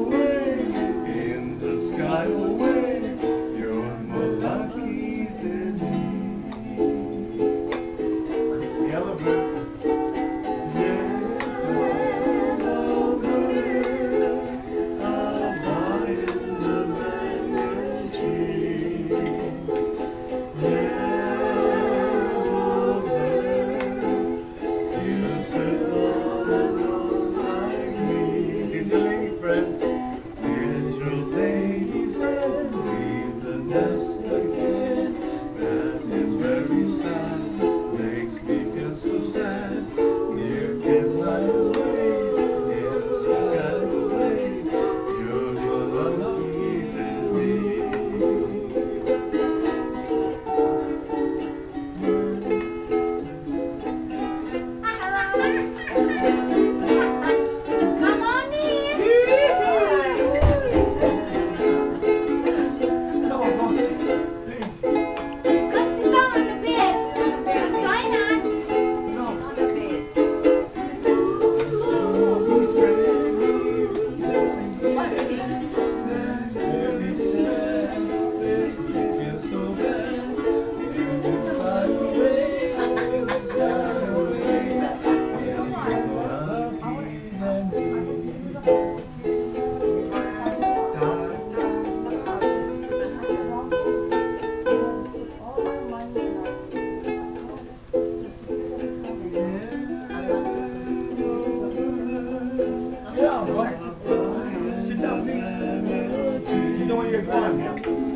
away in the sky away. You're more lucky than me. Yellow bird. Yellow bird, high in the mango tree. Yellow bird, you sit all alone like me. Here's your lady friend. Here's your lady friend. Leave the nest again. That is very sad. Makes me feel so sad. You can fly away in the sky away. You're more lucky than me. Come on in. Come on, please. Come sit down on the bed. Join us. No. On the bed. Very sad, makes me feel so bad. You can fly away in the sky away. You're more lucky than me. Yeah, boy. Sit down, please. Sit down when you guys want.